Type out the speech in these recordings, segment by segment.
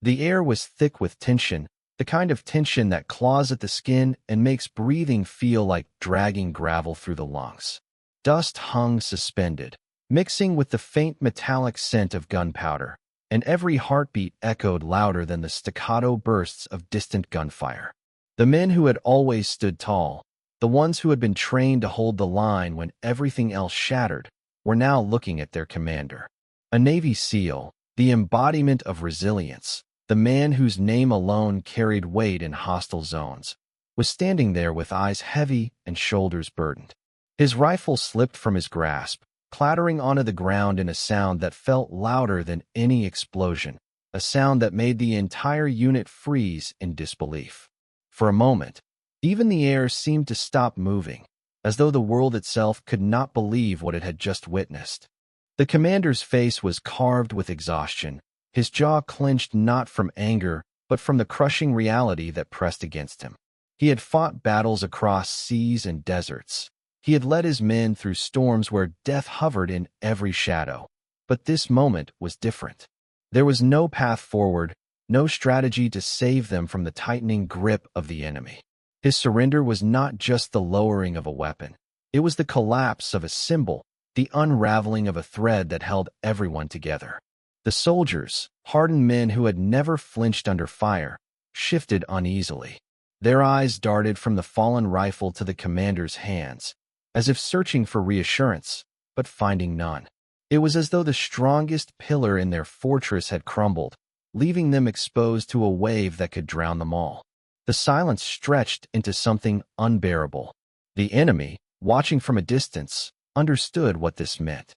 The air was thick with tension, the kind of tension that claws at the skin and makes breathing feel like dragging gravel through the lungs. Dust hung suspended, mixing with the faint metallic scent of gunpowder, and every heartbeat echoed louder than the staccato bursts of distant gunfire. The men who had always stood tall, the ones who had been trained to hold the line when everything else shattered, were now looking at their commander. A Navy SEAL, the embodiment of resilience, the man whose name alone carried weight in hostile zones, was standing there with eyes heavy and shoulders burdened. His rifle slipped from his grasp, clattering onto the ground in a sound that felt louder than any explosion, a sound that made the entire unit freeze in disbelief. For a moment, even the air seemed to stop moving, as though the world itself could not believe what it had just witnessed. The commander's face was carved with exhaustion, his jaw clenched not from anger, but from the crushing reality that pressed against him. He had fought battles across seas and deserts. He had led his men through storms where death hovered in every shadow. But this moment was different. There was no path forward, no strategy to save them from the tightening grip of the enemy. His surrender was not just the lowering of a weapon. It was the collapse of a symbol, the unraveling of a thread that held everyone together. The soldiers, hardened men who had never flinched under fire, shifted uneasily. Their eyes darted from the fallen rifle to the commander's hands, as if searching for reassurance, but finding none. It was as though the strongest pillar in their fortress had crumbled, leaving them exposed to a wave that could drown them all. The silence stretched into something unbearable. The enemy, watching from a distance, understood what this meant.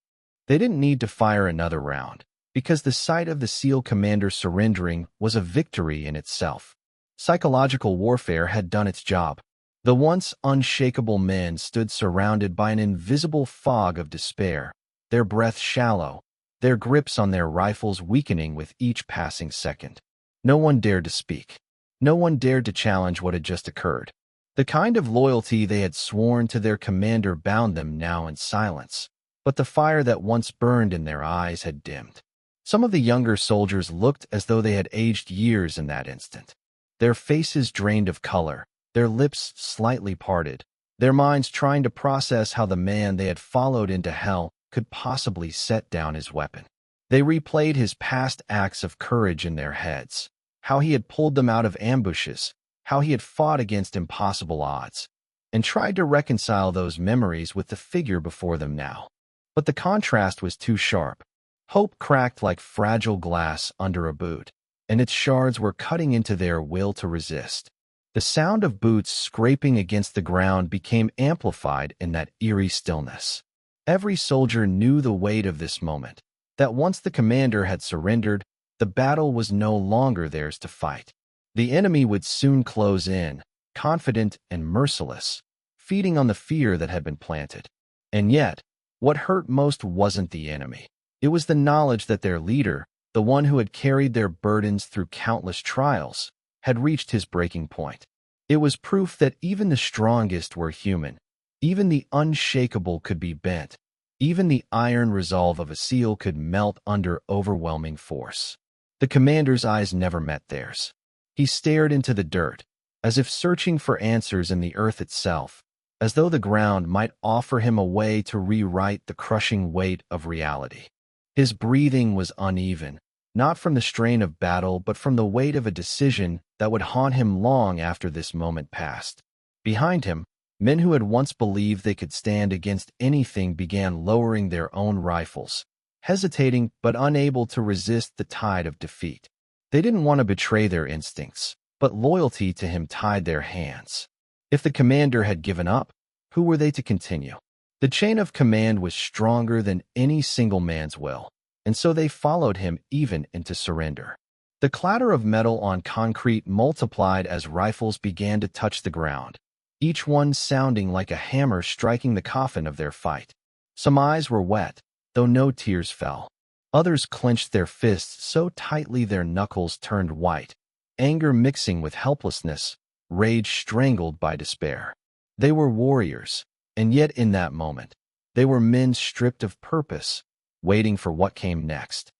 They didn't need to fire another round, because the sight of the SEAL commander surrendering was a victory in itself. Psychological warfare had done its job. The once unshakable men stood surrounded by an invisible fog of despair, their breath shallow, their grips on their rifles weakening with each passing second. No one dared to speak. No one dared to challenge what had just occurred. The kind of loyalty they had sworn to their commander bound them now in silence, but the fire that once burned in their eyes had dimmed. Some of the younger soldiers looked as though they had aged years in that instant. Their faces drained of color, their lips slightly parted, their minds trying to process how the man they had followed into hell could possibly set down his weapon. They replayed his past acts of courage in their heads, how he had pulled them out of ambushes, how he had fought against impossible odds, and tried to reconcile those memories with the figure before them now. But the contrast was too sharp. Hope cracked like fragile glass under a boot, and its shards were cutting into their will to resist. The sound of boots scraping against the ground became amplified in that eerie stillness. Every soldier knew the weight of this moment, that once the commander had surrendered, the battle was no longer theirs to fight. The enemy would soon close in, confident and merciless, feeding on the fear that had been planted. And yet, what hurt most wasn't the enemy. It was the knowledge that their leader, the one who had carried their burdens through countless trials, had reached his breaking point. It was proof that even the strongest were human. Even the unshakable could be bent. Even the iron resolve of a SEAL could melt under overwhelming force. The commander's eyes never met theirs. He stared into the dirt, as if searching for answers in the earth itself, as though the ground might offer him a way to rewrite the crushing weight of reality. His breathing was uneven, not from the strain of battle but from the weight of a decision that would haunt him long after this moment passed. Behind him, men who had once believed they could stand against anything began lowering their own rifles, hesitating but unable to resist the tide of defeat. They didn't want to betray their instincts, but loyalty to him tied their hands. If the commander had given up, who were they to continue? The chain of command was stronger than any single man's will, and so they followed him even into surrender. The clatter of metal on concrete multiplied as rifles began to touch the ground, each one sounding like a hammer striking the coffin of their fight. Some eyes were wet, though no tears fell. Others clenched their fists so tightly their knuckles turned white, anger mixing with helplessness, rage strangled by despair. They were warriors, and yet in that moment, they were men stripped of purpose, waiting for what came next.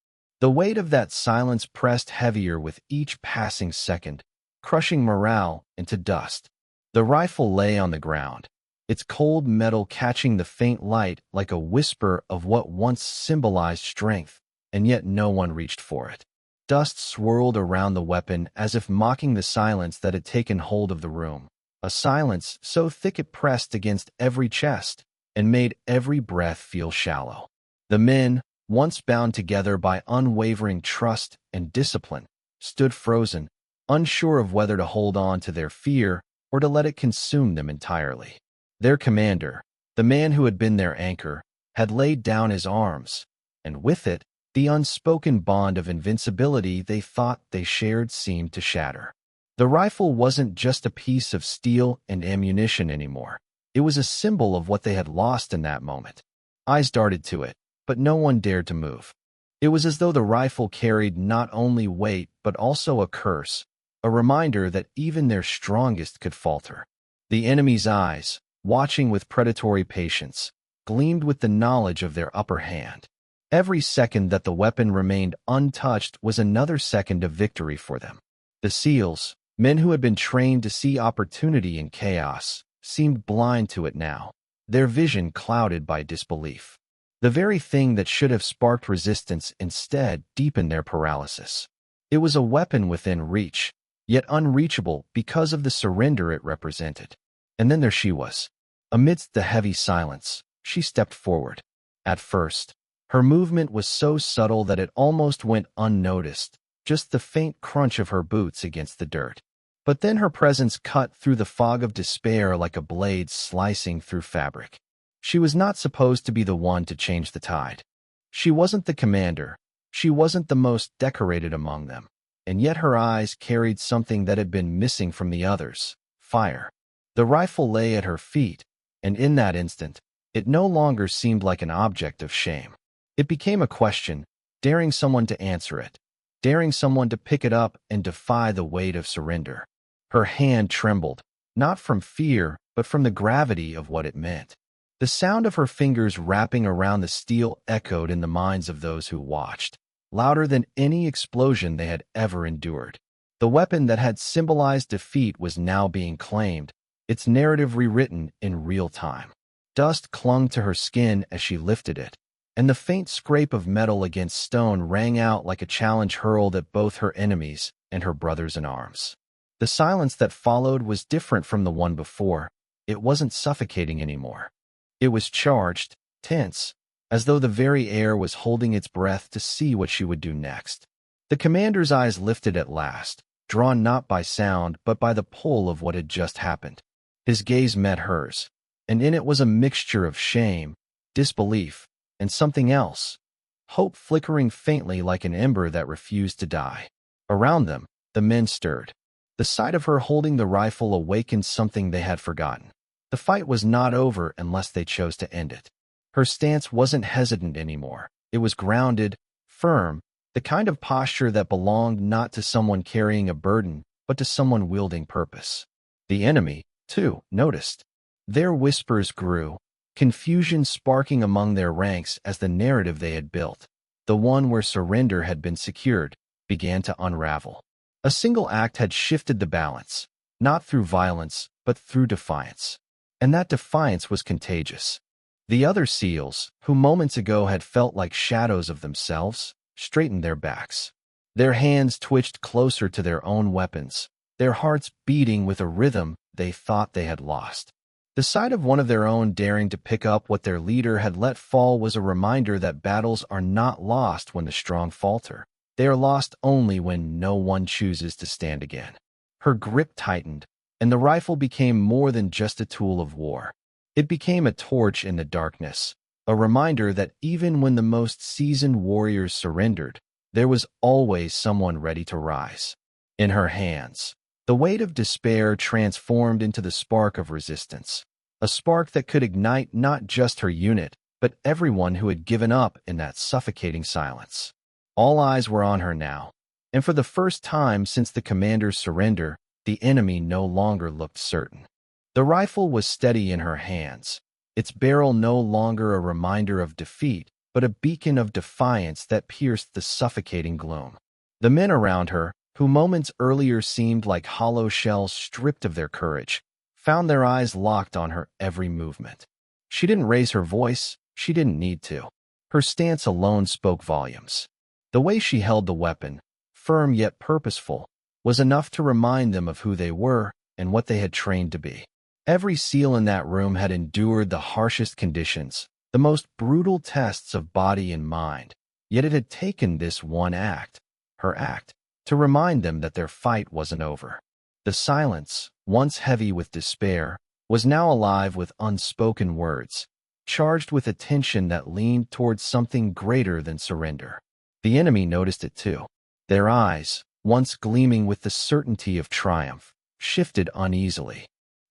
The weight of that silence pressed heavier with each passing second, crushing morale into dust. The rifle lay on the ground, its cold metal catching the faint light like a whisper of what once symbolized strength, and yet no one reached for it. Dust swirled around the weapon as if mocking the silence that had taken hold of the room, a silence so thick it pressed against every chest and made every breath feel shallow. The men, once bound together by unwavering trust and discipline, stood frozen, unsure of whether to hold on to their fear or to let it consume them entirely. Their commander, the man who had been their anchor, had laid down his arms, and with it, the unspoken bond of invincibility they thought they shared seemed to shatter. The rifle wasn't just a piece of steel and ammunition anymore. It was a symbol of what they had lost in that moment. Eyes darted to it, but no one dared to move. It was as though the rifle carried not only weight but also a curse, a reminder that even their strongest could falter. The enemy's eyes, watching with predatory patience, gleamed with the knowledge of their upper hand. Every second that the weapon remained untouched was another second of victory for them. The SEALs, men who had been trained to see opportunity in chaos, seemed blind to it now, their vision clouded by disbelief. The very thing that should have sparked resistance instead deepened their paralysis. It was a weapon within reach, yet unreachable because of the surrender it represented. And then there she was. Amidst the heavy silence, she stepped forward. At first, her movement was so subtle that it almost went unnoticed, just the faint crunch of her boots against the dirt. But then her presence cut through the fog of despair like a blade slicing through fabric. She was not supposed to be the one to change the tide. She wasn't the commander. She wasn't the most decorated among them. And yet her eyes carried something that had been missing from the others: fire. The rifle lay at her feet, and in that instant, it no longer seemed like an object of shame. It became a question, daring someone to answer it, daring someone to pick it up and defy the weight of surrender. Her hand trembled, not from fear, but from the gravity of what it meant. The sound of her fingers wrapping around the steel echoed in the minds of those who watched, louder than any explosion they had ever endured. The weapon that had symbolized defeat was now being claimed, its narrative rewritten in real time. Dust clung to her skin as she lifted it, and the faint scrape of metal against stone rang out like a challenge hurled at both her enemies and her brothers in arms. The silence that followed was different from the one before. It wasn't suffocating anymore. It was charged, tense, as though the very air was holding its breath to see what she would do next. The commander's eyes lifted at last, drawn not by sound but by the pull of what had just happened. His gaze met hers, and in it was a mixture of shame, disbelief, and something else, hope flickering faintly like an ember that refused to die. Around them, the men stirred. The sight of her holding the rifle awakened something they had forgotten. The fight was not over unless they chose to end it. Her stance wasn't hesitant anymore. It was grounded, firm, the kind of posture that belonged not to someone carrying a burden, but to someone wielding purpose. The enemy, too, noticed. Their whispers grew, confusion sparking among their ranks as the narrative they had built, the one where surrender had been secured, began to unravel. A single act had shifted the balance, not through violence, but through defiance. And that defiance was contagious. The other SEALs, who moments ago had felt like shadows of themselves, straightened their backs. Their hands twitched closer to their own weapons, their hearts beating with a rhythm they thought they had lost. The sight of one of their own daring to pick up what their leader had let fall was a reminder that battles are not lost when the strong falter. They are lost only when no one chooses to stand again. Her grip tightened, and the rifle became more than just a tool of war. It became a torch in the darkness, a reminder that even when the most seasoned warriors surrendered, there was always someone ready to rise. In her hands, the weight of despair transformed into the spark of resistance, a spark that could ignite not just her unit, but everyone who had given up in that suffocating silence. All eyes were on her now, and for the first time since the commander's surrender, the enemy no longer looked certain. The rifle was steady in her hands, its barrel no longer a reminder of defeat, but a beacon of defiance that pierced the suffocating gloom. The men around her, who moments earlier seemed like hollow shells stripped of their courage, found their eyes locked on her every movement. She didn't raise her voice, she didn't need to. Her stance alone spoke volumes. The way she held the weapon, firm yet purposeful, was enough to remind them of who they were and what they had trained to be. Every SEAL in that room had endured the harshest conditions, the most brutal tests of body and mind, yet it had taken this one act, her act, to remind them that their fight wasn't over. The silence, once heavy with despair, was now alive with unspoken words, charged with a tension that leaned towards something greater than surrender. The enemy noticed it too. Their eyes, once gleaming with the certainty of triumph, shifted uneasily.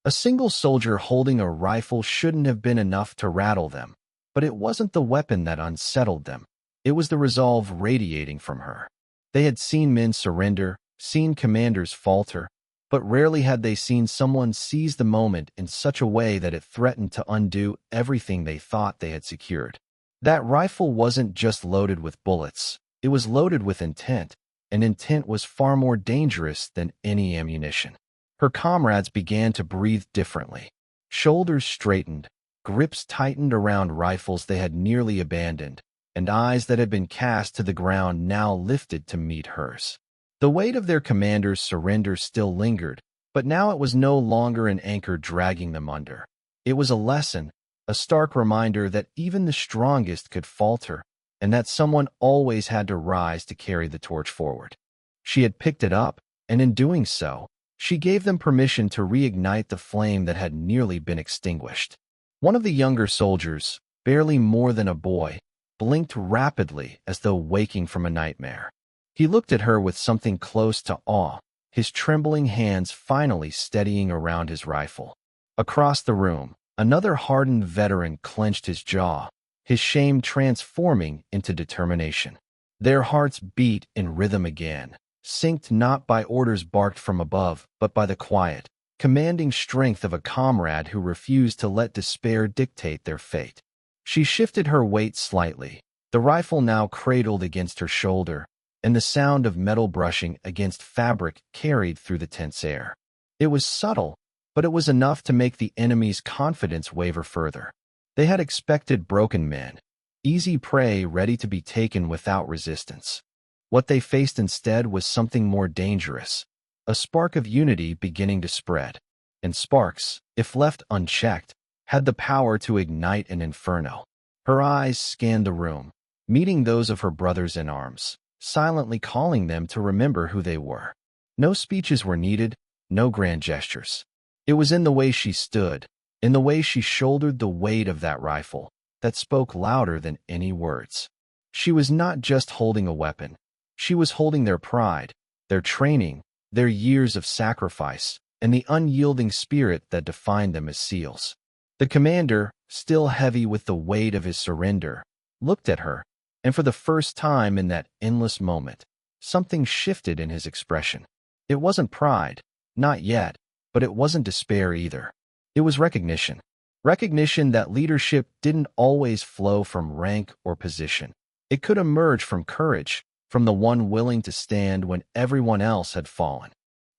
A single soldier holding a rifle shouldn't have been enough to rattle them, but it wasn't the weapon that unsettled them. It was the resolve radiating from her. They had seen men surrender, seen commanders falter, but rarely had they seen someone seize the moment in such a way that it threatened to undo everything they thought they had secured. That rifle wasn't just loaded with bullets, it was loaded with intent, and intent was far more dangerous than any ammunition. Her comrades began to breathe differently. Shoulders straightened, grips tightened around rifles they had nearly abandoned, and eyes that had been cast to the ground now lifted to meet hers. The weight of their commander's surrender still lingered, but now it was no longer an anchor dragging them under. It was a lesson, a stark reminder that even the strongest could falter, and that someone always had to rise to carry the torch forward. She had picked it up, and in doing so, she gave them permission to reignite the flame that had nearly been extinguished. One of the younger soldiers, barely more than a boy, blinked rapidly as though waking from a nightmare. He looked at her with something close to awe, his trembling hands finally steadying around his rifle. Across the room, another hardened veteran clenched his jaw, his shame transforming into determination. Their hearts beat in rhythm again, synced not by orders barked from above, but by the quiet, commanding strength of a comrade who refused to let despair dictate their fate. She shifted her weight slightly, the rifle now cradled against her shoulder, and the sound of metal brushing against fabric carried through the tense air. It was subtle, but it was enough to make the enemy's confidence waver further. They had expected broken men, easy prey ready to be taken without resistance. What they faced instead was something more dangerous, a spark of unity beginning to spread. And sparks, if left unchecked, had the power to ignite an inferno. Her eyes scanned the room, meeting those of her brothers in arms, silently calling them to remember who they were. No speeches were needed, no grand gestures. It was in the way she stood, in the way she shouldered the weight of that rifle, that spoke louder than any words. She was not just holding a weapon. She was holding their pride, their training, their years of sacrifice, and the unyielding spirit that defined them as SEALs. The commander, still heavy with the weight of his surrender, looked at her, and for the first time in that endless moment, something shifted in his expression. It wasn't pride, not yet, but it wasn't despair either. It was recognition. Recognition that leadership didn't always flow from rank or position. It could emerge from courage, from the one willing to stand when everyone else had fallen.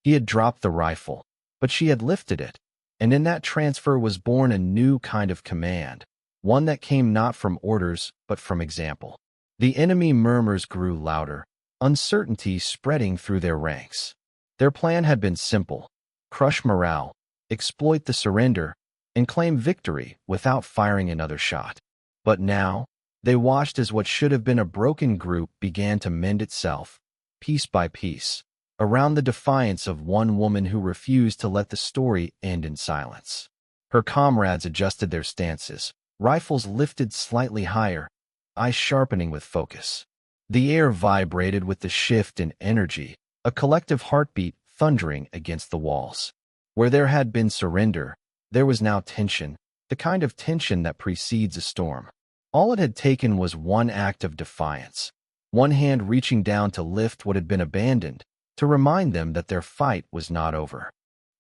He had dropped the rifle, but she had lifted it, and in that transfer was born a new kind of command, one that came not from orders but from example. The enemy murmurs grew louder, uncertainty spreading through their ranks. Their plan had been simple: crush morale, exploit the surrender, and claim victory without firing another shot. But now, they watched as what should have been a broken group began to mend itself, piece by piece, around the defiance of one woman who refused to let the story end in silence. Her comrades adjusted their stances, rifles lifted slightly higher, eyes sharpening with focus. The air vibrated with the shift in energy, a collective heartbeat thundering against the walls. Where there had been surrender, there was now tension, the kind of tension that precedes a storm. All it had taken was one act of defiance, one hand reaching down to lift what had been abandoned, to remind them that their fight was not over.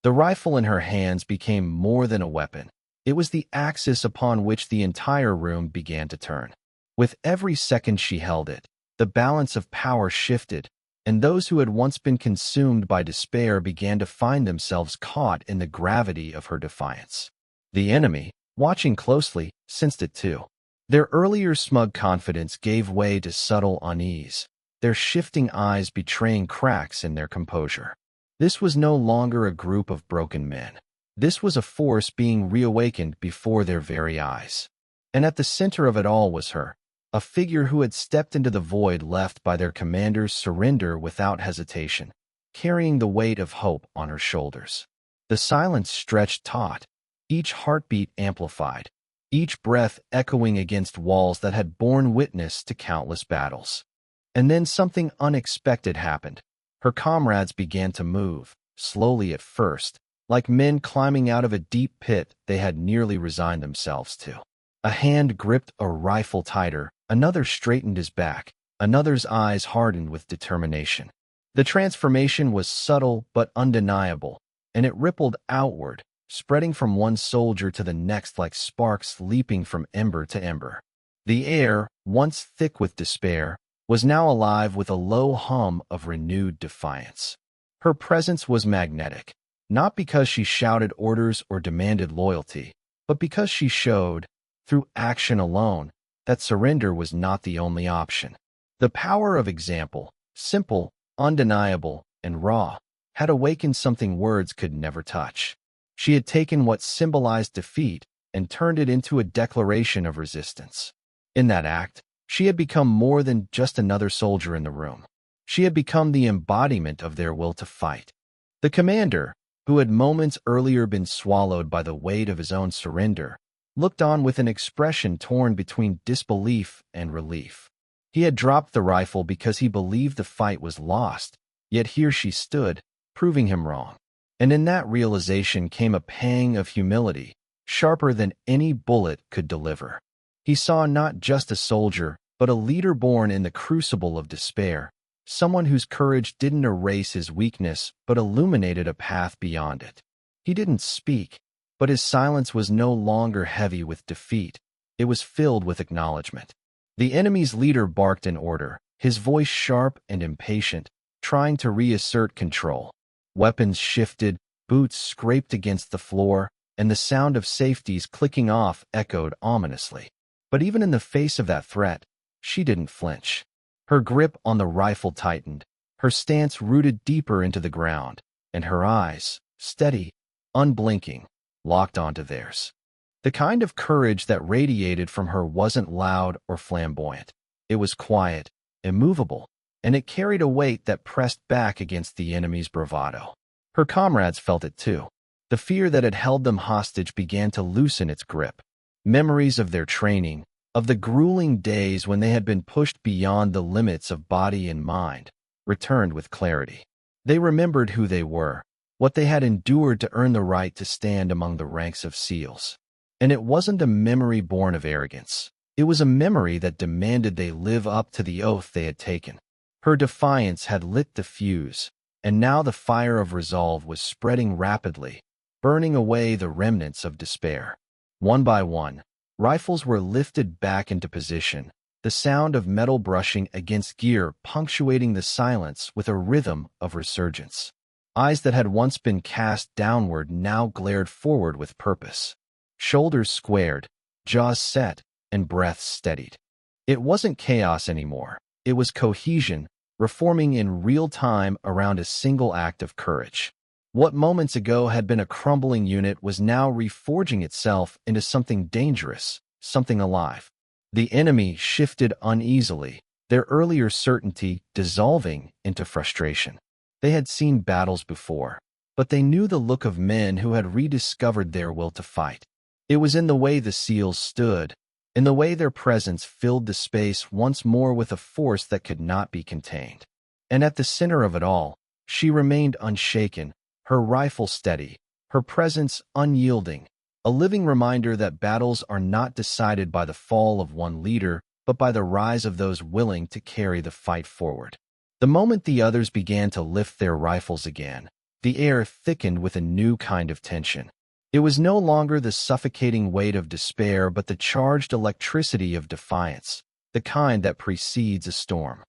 The rifle in her hands became more than a weapon. It was the axis upon which the entire room began to turn. With every second she held it, the balance of power shifted, and those who had once been consumed by despair began to find themselves caught in the gravity of her defiance. The enemy, watching closely, sensed it too. Their earlier smug confidence gave way to subtle unease, their shifting eyes betraying cracks in their composure. This was no longer a group of broken men. This was a force being reawakened before their very eyes. And at the center of it all was her, a figure who had stepped into the void left by their commander's surrender without hesitation, carrying the weight of hope on her shoulders. The silence stretched taut, each heartbeat amplified, each breath echoing against walls that had borne witness to countless battles. And then something unexpected happened. Her comrades began to move, slowly at first, like men climbing out of a deep pit they had nearly resigned themselves to. A hand gripped a rifle tighter, another straightened his back, another's eyes hardened with determination. The transformation was subtle but undeniable, and it rippled outward, spreading from one soldier to the next like sparks leaping from ember to ember. The air, once thick with despair, was now alive with a low hum of renewed defiance. Her presence was magnetic, not because she shouted orders or demanded loyalty, but because she showed, through action alone, that surrender was not the only option. The power of example, simple, undeniable, and raw, had awakened something words could never touch. She had taken what symbolized defeat and turned it into a declaration of resistance. In that act, she had become more than just another soldier in the room. She had become the embodiment of their will to fight. The commander, who had moments earlier been swallowed by the weight of his own surrender, looked on with an expression torn between disbelief and relief. He had dropped the rifle because he believed the fight was lost, yet here she stood, proving him wrong. And in that realization came a pang of humility, sharper than any bullet could deliver. He saw not just a soldier, but a leader born in the crucible of despair, someone whose courage didn't erase his weakness but illuminated a path beyond it. He didn't speak, but his silence was no longer heavy with defeat. It was filled with acknowledgement. The enemy's leader barked an order, his voice sharp and impatient, trying to reassert control. Weapons shifted, boots scraped against the floor, and the sound of safeties clicking off echoed ominously. But even in the face of that threat, she didn't flinch. Her grip on the rifle tightened, her stance rooted deeper into the ground, and her eyes, steady, unblinking, locked onto theirs. The kind of courage that radiated from her wasn't loud or flamboyant. It was quiet, immovable, and it carried a weight that pressed back against the enemy's bravado. Her comrades felt it too. The fear that had held them hostage began to loosen its grip. Memories of their training, of the grueling days when they had been pushed beyond the limits of body and mind, returned with clarity. They remembered who they were, what they had endured to earn the right to stand among the ranks of SEALs. And it wasn't a memory born of arrogance. It was a memory that demanded they live up to the oath they had taken. Her defiance had lit the fuse, and now the fire of resolve was spreading rapidly, burning away the remnants of despair. One by one, rifles were lifted back into position, the sound of metal brushing against gear punctuating the silence with a rhythm of resurgence. Eyes that had once been cast downward now glared forward with purpose. Shoulders squared, jaws set, and breaths steadied. It wasn't chaos anymore. It was cohesion, reforming in real time around a single act of courage. What moments ago had been a crumbling unit was now reforging itself into something dangerous, something alive. The enemy shifted uneasily, their earlier certainty dissolving into frustration. They had seen battles before, but they knew the look of men who had rediscovered their will to fight. It was in the way the SEALs stood, in the way their presence filled the space once more with a force that could not be contained. And at the center of it all, she remained unshaken, her rifle steady, her presence unyielding, a living reminder that battles are not decided by the fall of one leader, but by the rise of those willing to carry the fight forward. The moment the others began to lift their rifles again, the air thickened with a new kind of tension. It was no longer the suffocating weight of despair but the charged electricity of defiance, the kind that precedes a storm.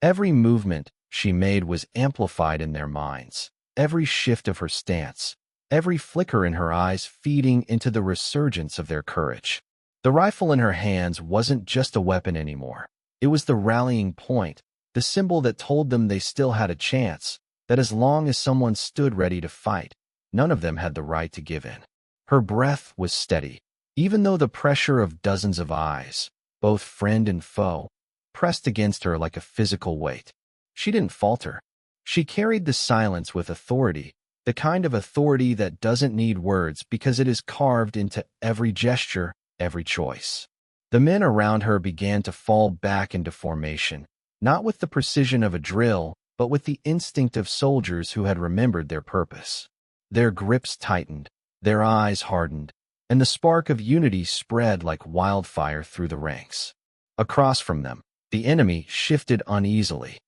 Every movement she made was amplified in their minds, every shift of her stance, every flicker in her eyes feeding into the resurgence of their courage. The rifle in her hands wasn't just a weapon anymore. It was the rallying point, the symbol that told them they still had a chance, that as long as someone stood ready to fight, none of them had the right to give in. Her breath was steady, even though the pressure of dozens of eyes, both friend and foe, pressed against her like a physical weight. She didn't falter. She carried the silence with authority, the kind of authority that doesn't need words because it is carved into every gesture, every choice. The men around her began to fall back into formation, not with the precision of a drill, but with the instinct of soldiers who had remembered their purpose. Their grips tightened, their eyes hardened, and the spark of unity spread like wildfire through the ranks. Across from them, the enemy shifted uneasily.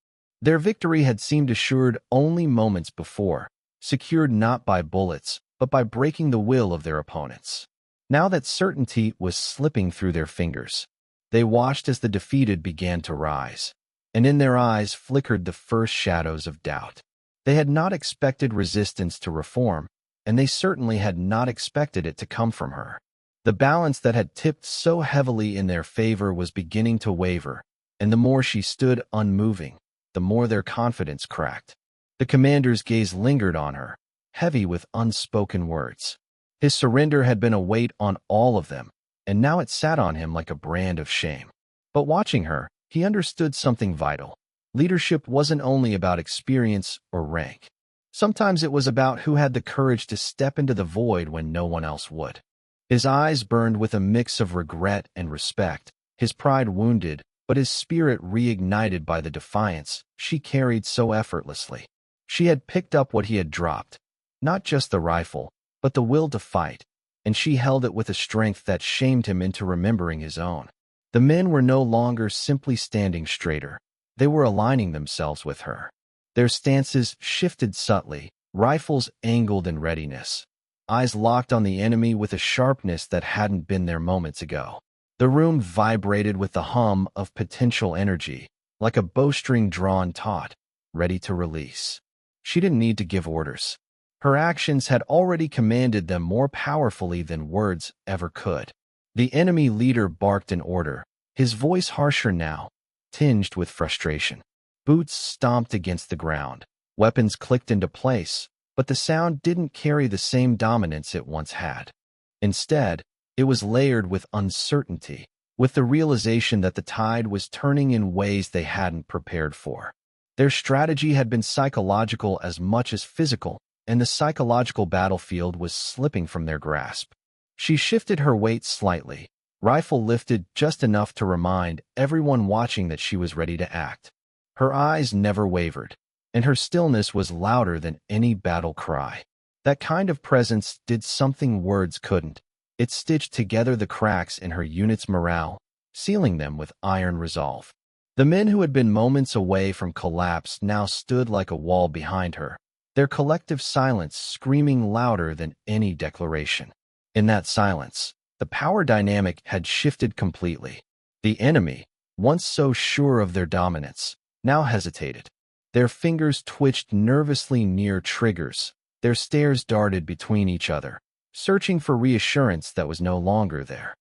Their victory had seemed assured only moments before, secured not by bullets, but by breaking the will of their opponents. Now that certainty was slipping through their fingers, they watched as the defeated began to rise, and in their eyes flickered the first shadows of doubt. They had not expected resistance to reform, and they certainly had not expected it to come from her. The balance that had tipped so heavily in their favor was beginning to waver, and the more she stood unmoving, the more their confidence cracked. The commander's gaze lingered on her, heavy with unspoken words. His surrender had been a weight on all of them, and now it sat on him like a brand of shame. But watching her, he understood something vital. Leadership wasn't only about experience or rank. Sometimes it was about who had the courage to step into the void when no one else would. His eyes burned with a mix of regret and respect, his pride wounded, but his spirit reignited by the defiance she carried so effortlessly. She had picked up what he had dropped, not just the rifle, but the will to fight, and she held it with a strength that shamed him into remembering his own. The men were no longer simply standing straighter. They were aligning themselves with her. Their stances shifted subtly, rifles angled in readiness, eyes locked on the enemy with a sharpness that hadn't been there moments ago. The room vibrated with the hum of potential energy, like a bowstring drawn taut, ready to release. She didn't need to give orders. Her actions had already commanded them more powerfully than words ever could. The enemy leader barked an order, his voice harsher now, tinged with frustration. Boots stomped against the ground. Weapons clicked into place, but the sound didn't carry the same dominance it once had. Instead, it was layered with uncertainty, with the realization that the tide was turning in ways they hadn't prepared for. Their strategy had been psychological as much as physical, and the psychological battlefield was slipping from their grasp. She shifted her weight slightly, rifle lifted just enough to remind everyone watching that she was ready to act. Her eyes never wavered, and her stillness was louder than any battle cry. That kind of presence did something words couldn't. It stitched together the cracks in her unit's morale, sealing them with iron resolve. The men who had been moments away from collapse now stood like a wall behind her, their collective silence screaming louder than any declaration. In that silence, the power dynamic had shifted completely. The enemy, once so sure of their dominance, now hesitated. Their fingers twitched nervously near triggers, their stares darted between each other, searching for reassurance that was no longer there.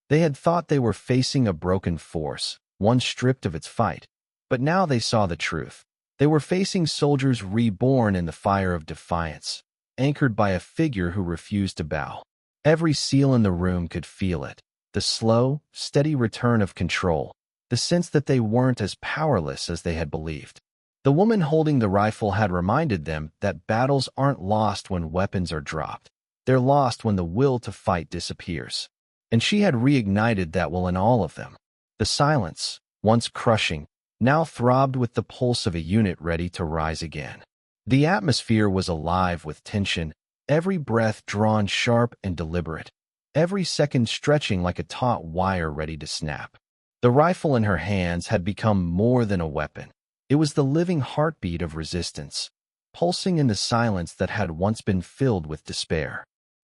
They had thought they were facing a broken force, one stripped of its fight, but now they saw the truth. They were facing soldiers reborn in the fire of defiance, anchored by a figure who refused to bow. Every seal in the room could feel it, the slow, steady return of control, the sense that they weren't as powerless as they had believed. The woman holding the rifle had reminded them that battles aren't lost when weapons are dropped. They're lost when the will to fight disappears. And she had reignited that will in all of them. The silence, once crushing, now throbbed with the pulse of a unit ready to rise again. The atmosphere was alive with tension, every breath drawn sharp and deliberate, every second stretching like a taut wire ready to snap. The rifle in her hands had become more than a weapon. It was the living heartbeat of resistance, pulsing in the silence that had once been filled with despair.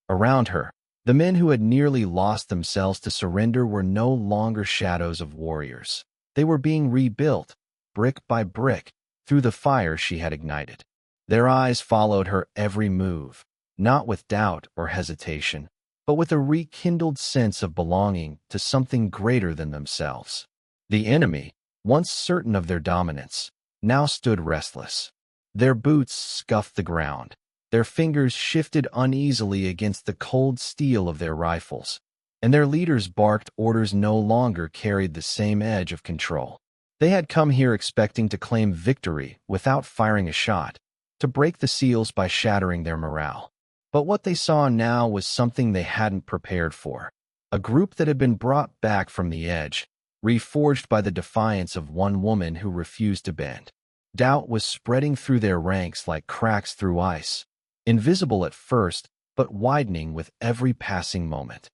Around her, the men who had nearly lost themselves to surrender were no longer shadows of warriors. They were being rebuilt, brick by brick, through the fire she had ignited. Their eyes followed her every move, not with doubt or hesitation, but with a rekindled sense of belonging to something greater than themselves. The enemy, once certain of their dominance, now stood restless. Their boots scuffed the ground. Their fingers shifted uneasily against the cold steel of their rifles, and their leaders' barked orders no longer carried the same edge of control. They had come here expecting to claim victory without firing a shot, to break the seals by shattering their morale. But what they saw now was something they hadn't prepared for. A group that had been brought back from the edge, reforged by the defiance of one woman who refused to bend. Doubt was spreading through their ranks like cracks through ice, invisible at first, but widening with every passing moment.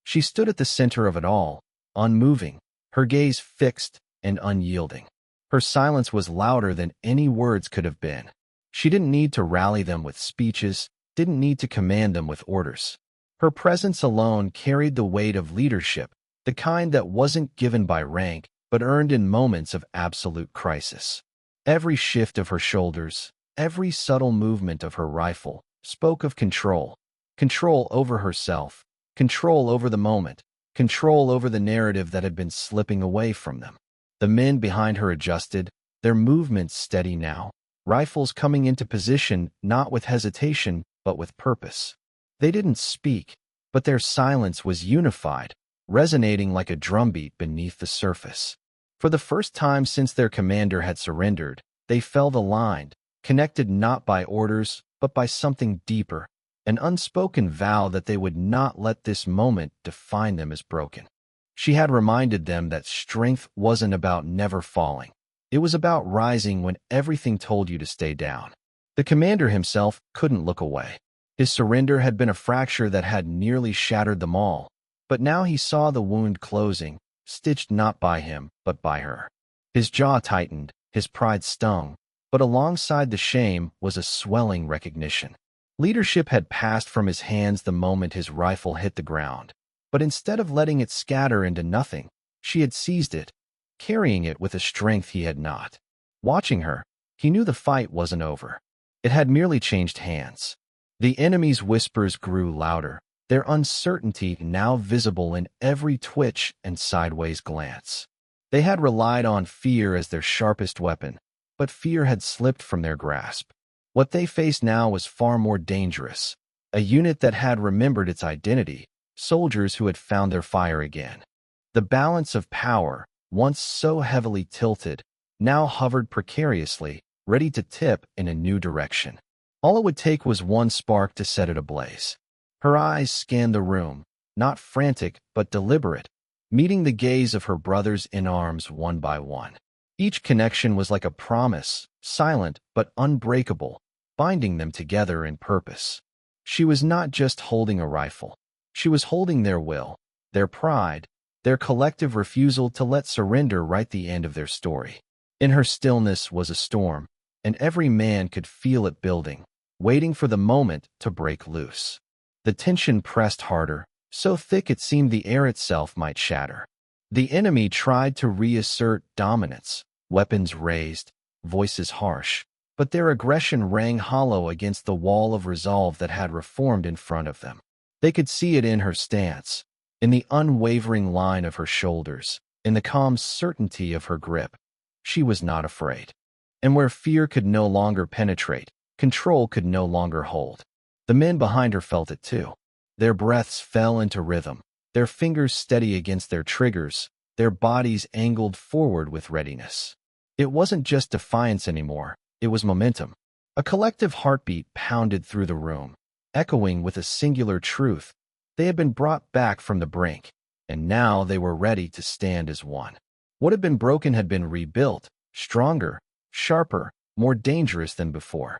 She stood at the center of it all, unmoving, her gaze fixed and unyielding. Her silence was louder than any words could have been. She didn't need to rally them with speeches, didn't need to command them with orders. Her presence alone carried the weight of leadership, the kind that wasn't given by rank, but earned in moments of absolute crisis. Every shift of her shoulders, every subtle movement of her rifle, spoke of control. Control over herself, control over the moment, control over the narrative that had been slipping away from them. The men behind her adjusted, their movements steady now, rifles coming into position not with hesitation, but with purpose. They didn't speak, but their silence was unified, resonating like a drumbeat beneath the surface. For the first time since their commander had surrendered, they felt aligned, connected not by orders, but by something deeper, an unspoken vow that they would not let this moment define them as broken. She had reminded them that strength wasn't about never falling. It was about rising when everything told you to stay down. The commander himself couldn't look away. His surrender had been a fracture that had nearly shattered them all, but now he saw the wound closing, stitched not by him, but by her. His jaw tightened, his pride stung, but alongside the shame was a swelling recognition. Leadership had passed from his hands the moment his rifle hit the ground, but instead of letting it scatter into nothing, she had seized it, carrying it with a strength he had not. Watching her, he knew the fight wasn't over. It had merely changed hands. The enemy's whispers grew louder, their uncertainty now visible in every twitch and sideways glance. They had relied on fear as their sharpest weapon, but fear had slipped from their grasp. What they faced now was far more dangerous, a unit that had remembered its identity, soldiers who had found their fire again. The balance of power, once so heavily tilted, now hovered precariously, ready to tip in a new direction. All it would take was one spark to set it ablaze. Her eyes scanned the room, not frantic but deliberate, meeting the gaze of her brothers in arms one by one. Each connection was like a promise, silent but unbreakable, binding them together in purpose. She was not just holding a rifle. She was holding their will, their pride, their collective refusal to let surrender write the end of their story. In her stillness was a storm, and every man could feel it building, waiting for the moment to break loose. The tension pressed harder, so thick it seemed the air itself might shatter. The enemy tried to reassert dominance, weapons raised, voices harsh, but their aggression rang hollow against the wall of resolve that had reformed in front of them. They could see it in her stance, in the unwavering line of her shoulders, in the calm certainty of her grip. She was not afraid. And where fear could no longer penetrate, control could no longer hold. The men behind her felt it too. Their breaths fell into rhythm, their fingers steady against their triggers, their bodies angled forward with readiness. It wasn't just defiance anymore, it was momentum. A collective heartbeat pounded through the room, echoing with a singular truth. They had been brought back from the brink, and now they were ready to stand as one. What had been broken had been rebuilt, stronger, sharper, more dangerous than before.